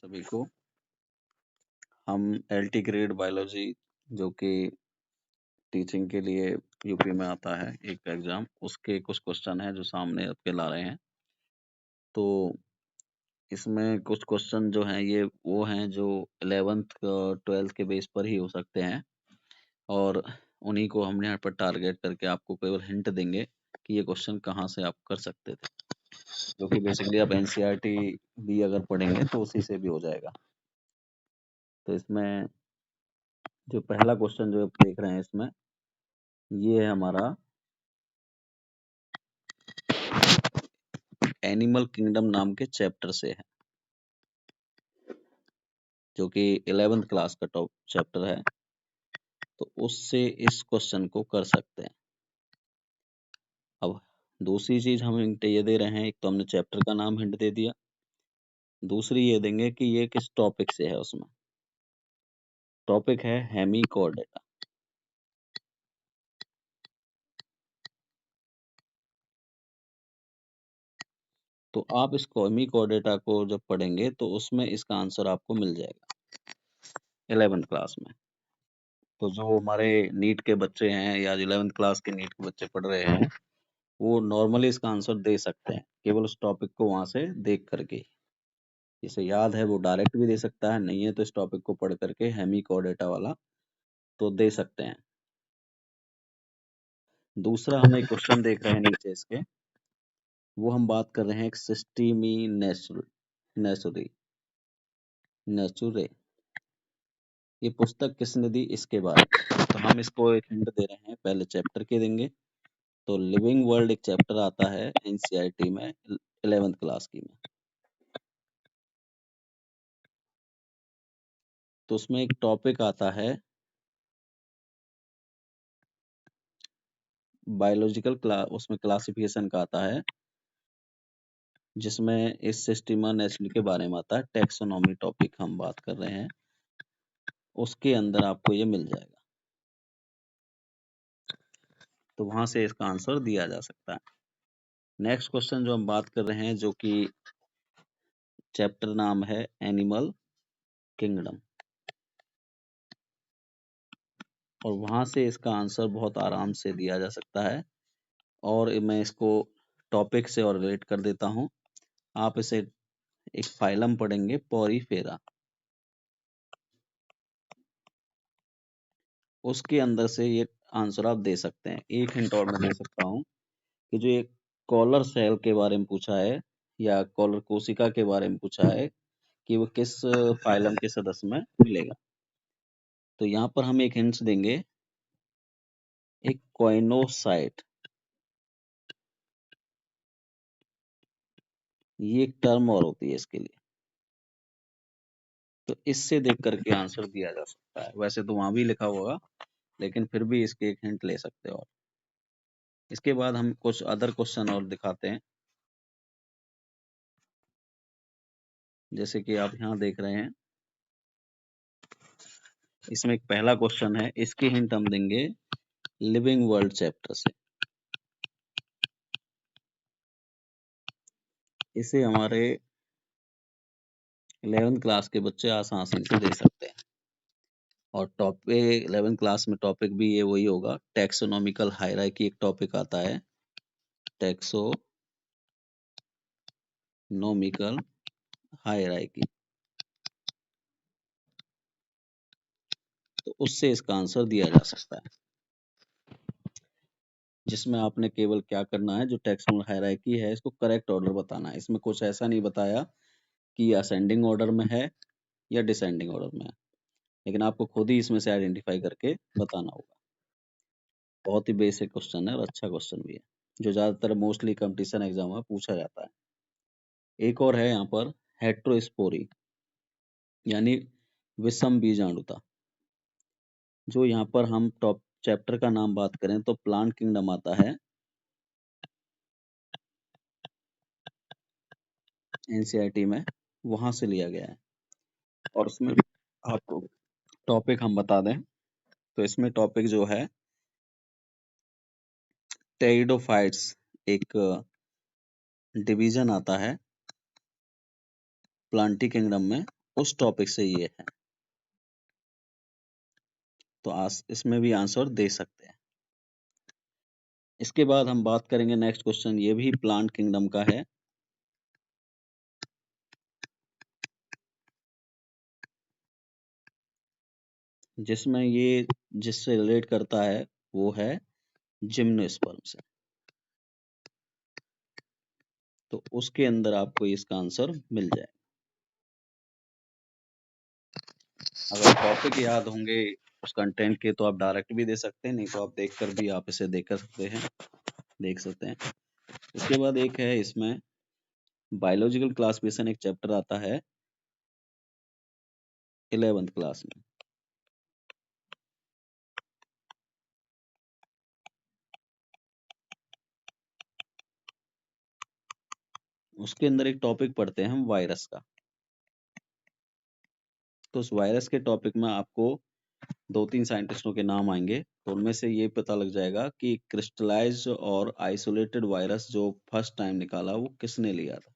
सभी को। हम एलटी ग्रेड बायोलॉजी जो कि टीचिंग के लिए यूपी में आता है एक एग्जाम, उसके कुछ क्वेश्चन हैं जो सामने आपके ला रहे हैं। तो इसमें कुछ क्वेश्चन जो हैं ये वो हैं जो 11th 12th के बेस पर ही हो सकते हैं और उन्हीं को हमने यहाँ पर टारगेट करके आपको केवल हिंट देंगे कि ये क्वेश्चन कहाँ से आप कर सकते थे, जो कि बेसिकली आप एनसीईआरटी भी अगर पढ़ेंगे तो उसी से भी हो जाएगा। तो इसमें जो पहला क्वेश्चन जो आप देख रहे हैं इसमें ये है हमारा एनिमल किंगडम नाम के चैप्टर से है, जो कि 11th क्लास का टॉप चैप्टर है। तो उससे इस क्वेश्चन को कर सकते हैं। अब दूसरी चीज हम हिंट ये दे रहे हैं, एक तो हमने चैप्टर का नाम हिंट दे दिया, दूसरी ये देंगे कि ये किस टॉपिक से है। उसमें टॉपिक है हेमिकॉर्डेटा। तो आप इस हेमिकॉर्डेटा को जब पढ़ेंगे तो उसमें इसका आंसर आपको मिल जाएगा 11th क्लास में। तो जो हमारे नीट के बच्चे हैं या 11th क्लास के नीट के बच्चे पढ़ रहे हैं वो नॉर्मली इसका आंसर दे सकते हैं, केवल उस टॉपिक को वहां से देख करके। जिसे याद है वो डायरेक्ट भी दे सकता है, नहीं है तो इस टॉपिक को पढ़ करके हेमिकॉर्डेटा वाला तो दे सकते हैं। दूसरा हम एक क्वेश्चन देख रहे हैं नीचे इसके, वो हम बात कर रहे हैं एक सिस्टीमी नेचुरी नेचुरे। ये पुस्तक किसने दी, इसके बारे में। तो हम इसको एक हिंट दे रहे हैं, पहले चैप्टर के देंगे। तो लिविंग वर्ल्ड एक चैप्टर आता है एनसीईआरटी में 11th क्लास की में। तो उसमें एक टॉपिक आता है बायोलॉजिकल उसमें क्लासिफिकेशन का आता है, जिसमें इस सिस्टीमा नेचुरली के बारे में आता है। टैक्सोनॉमी टॉपिक हम बात कर रहे हैं, उसके अंदर आपको ये मिल जाएगा। तो वहां से इसका आंसर दिया जा सकता है। नेक्स्ट क्वेश्चन जो हम बात कर रहे हैं, जो कि चैप्टर नाम है एनिमल किंगडम, और वहां से इसका आंसर बहुत आराम से दिया जा सकता है। और मैं इसको टॉपिक से और रिलेट कर देता हूं। आप इसे एक फाइलम पढ़ेंगे पॉरीफेरा, उसके अंदर से ये आंसर आप दे सकते हैं। एक हिंट और मैं दे सकता हूँ कि जो एक कॉलर सेल के बारे में पूछा है या कॉलर कोशिका के बारे में पूछा है कि वो किस फाइलम के सदस्य में मिलेगा। तो यहाँ पर हम एक हिंट्स देंगे, एक कॉइनोसाइट, ये एक टर्म और होती है इसके लिए। तो इससे देख करके आंसर दिया जा सकता है। वैसे तो वहां भी लिखा होगा, लेकिन फिर भी इसके एक हिंट ले सकते हो। इसके बाद हम कुछ अदर क्वेश्चन और दिखाते हैं, जैसे कि आप यहाँ देख रहे हैं। इसमें एक पहला क्वेश्चन है, इसकी हिंट हम देंगे लिविंग वर्ल्ड चैप्टर से। इसे हमारे 11th क्लास के बच्चे आसानी से दे सकते हैं। और टॉपिक 11th क्लास में टॉपिक भी ये वही होगा, टैक्सोनॉमिकल हायरार्की एक टॉपिक आता है, टैक्सोनॉमिकल हायरार्की। तो उससे इसका आंसर दिया जा सकता है, जिसमें आपने केवल क्या करना है, जो टैक्सोनॉमिकल हायरार्की है इसको करेक्ट ऑर्डर बताना है। इसमें कुछ ऐसा नहीं बताया कि असेंडिंग ऑर्डर में है या डिसेंडिंग ऑर्डर में है, लेकिन आपको खुद ही इसमें से आइडेंटिफाई करके बताना होगा। बहुत ही बेसिक क्वेश्चन है और अच्छा क्वेश्चन भी है, जो ज्यादातर मोस्टली कंपटीशन एग्जाम में पूछा जाता है। एक और है यहाँ पर हेट्रोस्पोरी, यानी विषम बीजाणुता। जो यहाँ पर हम टॉप चैप्टर का नाम बात करें तो प्लांट किंगडम आता है एनसीईआरटी में, वहां से लिया गया है। और उसमें आपको टॉपिक हम बता दें तो इसमें टॉपिक जो है टेरिडोफाइट्स, एक डिवीजन आता है प्लांटी किंगडम में, उस टॉपिक से ये है, तो इसमें भी आंसर दे सकते हैं। इसके बाद हम बात करेंगे नेक्स्ट क्वेश्चन, ये भी प्लांट किंगडम का है। जिसमें ये जिससे रिलेट करता है वो है जिम्नोस्पर्म से। तो उसके अंदर आपको इसका आंसर मिल जाए। अगर टॉपिक याद होंगे उस कंटेंट के तो आप डायरेक्ट भी दे सकते हैं, नहीं तो आप देखकर भी आप इसे देख सकते हैं, देख सकते हैं। उसके बाद एक है इसमें बायोलॉजिकल क्लासिफिकेशन, एक चैप्टर आता है 11th क्लास में। उसके अंदर एक टॉपिक पढ़ते हैं हम वायरस का। तो उस वायरस के टॉपिक में आपको 2-3 साइंटिस्टों के नाम आएंगे, तो उनमें से ये पता लग जाएगा कि क्रिस्टलाइज्ड और आइसोलेटेड वायरस जो फर्स्ट टाइम निकाला वो किसने लिया था।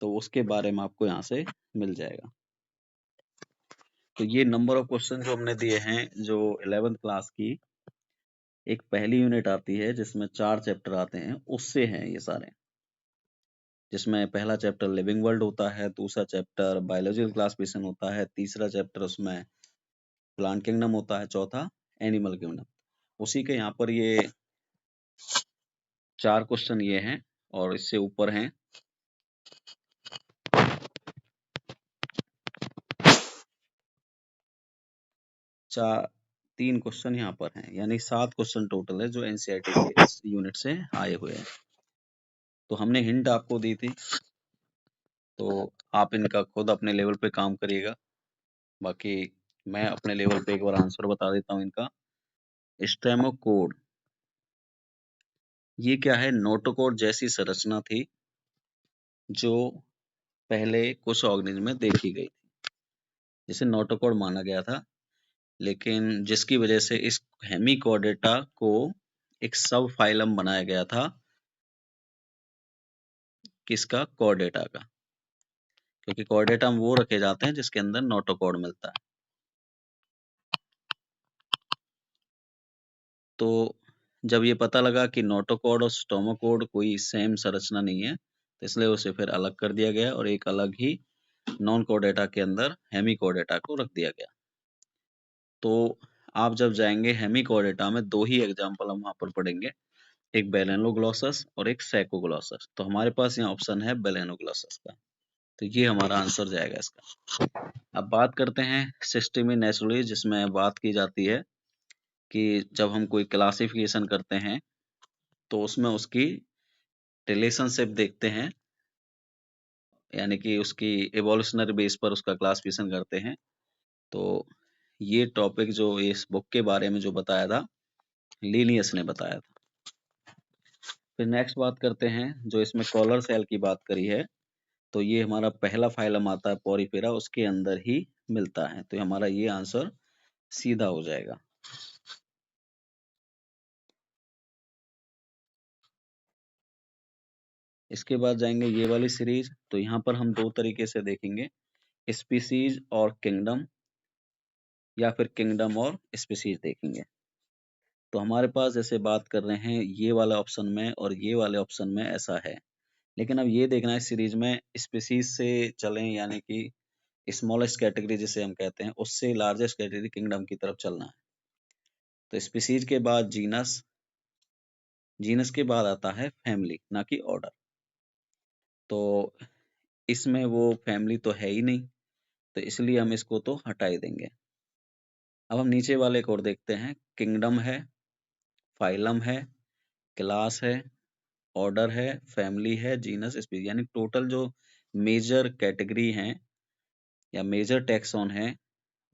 तो उसके बारे में आपको यहाँ से मिल जाएगा। तो ये नंबर ऑफ क्वेश्चन जो हमने दिए हैं, जो 11th क्लास की एक पहली यूनिट आती है जिसमें 4 चैप्टर आते हैं, उससे हैं ये सारे। जिसमें पहला चैप्टर लिविंग वर्ल्ड होता है, दूसरा चैप्टर बायोलॉजिकल क्लासिफिकेशन होता है, तीसरा चैप्टर उसमें प्लांट किंगडम होता है, चौथा एनिमल किंगडम। उसी के यहाँ पर ये 4 क्वेश्चन ये हैं और इससे ऊपर हैं 3 क्वेश्चन यहाँ पर हैं, यानी 7 क्वेश्चन टोटल है जो एनसीईआरटी के इस यूनिट से आए हुए हैं। तो हमने हिंट आपको दी थी, तो आप इनका खुद अपने लेवल पे काम करिएगा। बाकी मैं अपने लेवल पे एक बार आंसर बता देता हूँ इनका। स्टेमोकोड ये क्या है? नोटोकोड जैसी संरचना थी जो पहले कुछ ऑर्गेनिज्म में देखी गई थी, जिसे नोटोकोड माना गया था, लेकिन जिसकी वजह से इस हेमिकोडेटा को एक सब फाइलम बनाया गया था। किसका? कोर्डेटा का। क्योंकि कोर्डेटा वो रखे जाते हैं जिसके अंदर नोटोकोड मिलता है। तो जब ये पता लगा कि नोटोकोड और स्टोमोकोड कोई सेम संरचना नहीं है, तो इसलिए उसे फिर अलग कर दिया गया और एक अलग ही नॉन कोर्डेटा के अंदर हेमिकोडेटा को रख दिया गया। तो आप जब जाएंगे हेमिकोडेटा में 2 ही एग्जाम्पल हम वहां पर पढ़ेंगे, एक बेलेनोग्लोसस और एक सैकोग्लोसस। तो हमारे पास यहाँ ऑप्शन है बेलेनोग्लोसस का, तो ये हमारा आंसर जाएगा इसका। अब बात करते हैं सिस्टेमी नेचुरली, जिसमें बात की जाती है कि जब हम कोई क्लासिफिकेशन करते हैं तो उसमें उसकी रिलेशनशिप देखते हैं, यानी कि उसकी इवोल्यूशनरी बेस पर उसका क्लासिफिकेशन करते हैं। तो ये टॉपिक जो इस बुक के बारे में जो बताया था, लीनियस ने बताया था। फिर नेक्स्ट बात करते हैं, जो इसमें कॉलर सेल की बात करी है, तो ये हमारा पहला फाइलम आता है पोरिफेरा, उसके अंदर ही मिलता है। तो हमारा ये आंसर सीधा हो जाएगा। इसके बाद जाएंगे ये वाली सीरीज, तो यहाँ पर हम 2 तरीके से देखेंगे, स्पीसीज और किंगडम, या फिर किंगडम और स्पीसीज देखेंगे। तो हमारे पास जैसे बात कर रहे हैं ये वाला ऑप्शन में और ये वाले ऑप्शन में ऐसा है, लेकिन अब ये देखना है सीरीज में स्पीसीज से चलें, यानी कि स्मॉलेस्ट कैटेगरी जिसे हम कहते हैं, उससे लार्जेस्ट कैटेगरी किंगडम की तरफ चलना है। तो स्पीसीज के बाद जीनस, जीनस के बाद आता है फैमिली, ना कि ऑर्डर। तो इसमें वो फैमिली तो है ही नहीं, तो इसलिए हम इसको तो हटा ही देंगे। अब हम नीचे वाले को और देखते हैं, किंगडम है, फाइलम है, क्लास है, ऑर्डर है, फैमिली है, जीनस, स्पीसीज, यानी टोटल जो मेजर कैटेगरी हैं या मेजर टैक्सॉन है,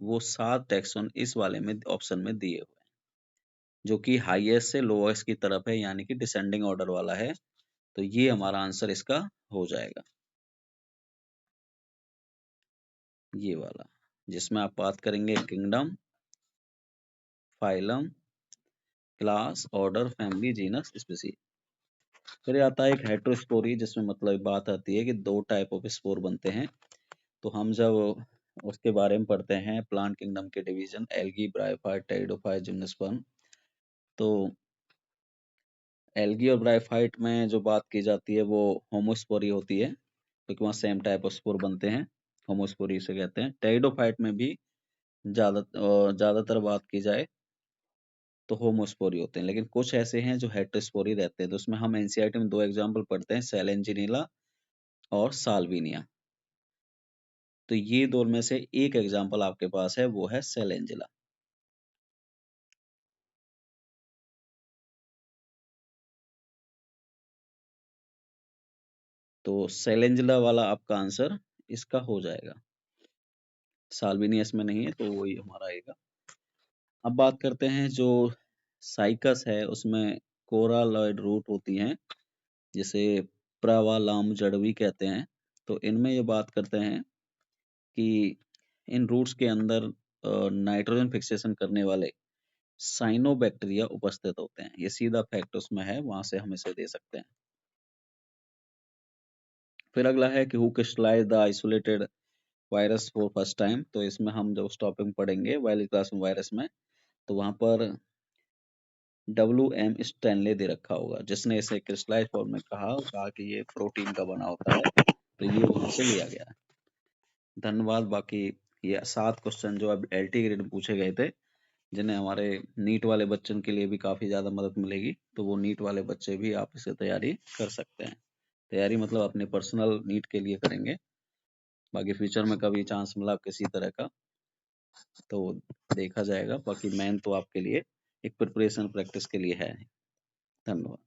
वो 7 टैक्सॉन इस वाले में ऑप्शन में दिए हुए हैं, जो कि हाईएस्ट से लोएस्ट की तरफ है, यानी कि डिसेंडिंग ऑर्डर वाला है। तो ये हमारा आंसर इसका हो जाएगा, ये वाला, जिसमें आप बात करेंगे kingdom, phylum, class, order, family, genus, species. फिर आता है एक हेटेरोस्पोरी, जिसमें मतलब बात आती है कि 2 टाइप ऑफ स्पोर बनते हैं। तो हम जब उसके बारे में पढ़ते हैं प्लांट किंगडम के division algae, bryophyte, pteridophyte, gymnosperm, तो एल्गी और ब्रायोफाइट में जो बात की जाती है वो होमोस्पोरी होती है, क्योंकि वहाँ सेम टाइप ऑफ स्पोर बनते हैं, होमोस्पोरी से कहते हैं। टेरिडोफाइट में भी ज्यादातर बात की जाए तो होमोस्पोरी होते हैं, लेकिन कुछ ऐसे हैं जो हेटेरोस्पोरी रहते हैं। तो उसमें हम एनसीईआरटी में 2 एग्जांपल पढ़ते हैं, सेलेंजिनीला और साल्विनिया। तो ये 2 में से एक एग्जांपल आपके पास है, वो है सेलेंजिला। तो सेलेंजिला वाला आपका आंसर इसका हो जाएगा। साल्विनिया इसमें नहीं है, तो वही हमारा आएगा। अब बात करते हैं जो साइकस है, उसमें कोरालॉइड रूट होती हैं, जिसे प्रवालाम जड़ भी कहते हैं। तो इनमें ये बात करते हैं कि इन रूट्स के अंदर नाइट्रोजन फिक्सेशन करने वाले साइनोबैक्टीरिया उपस्थित होते हैं। ये सीधा फैक्ट उसमें है, वहां से हम इसे दे सकते हैं। फिर अगला है कि who crystallise the isolated virus for first time. तो इसमें हम जब उस टॉपिक में पढ़ेंगे वायरल क्लास में वायरस में, तो वहां पर WM स्टैनले दे रखा होगा, जिसने इसे क्रिस्टलाइज फॉर्म में कहा कि ये प्रोटीन का बना होता है, तो ये वहां से लिया गया है। धन्यवाद। बाकी ये 7 क्वेश्चन जो अब LT ग्रेड में पूछे गए थे, जिन्हें हमारे नीट वाले बच्चों के लिए भी काफी ज्यादा मदद मिलेगी, तो वो नीट वाले बच्चे भी आप इसे तैयारी कर सकते हैं। तैयारी मतलब अपने पर्सनल नीट के लिए करेंगे, बाकी फ्यूचर में कभी चांस मिला किसी तरह का तो देखा जाएगा। बाकी मेन तो आपके लिए एक प्रिपरेशन प्रैक्टिस के लिए है। धन्यवाद।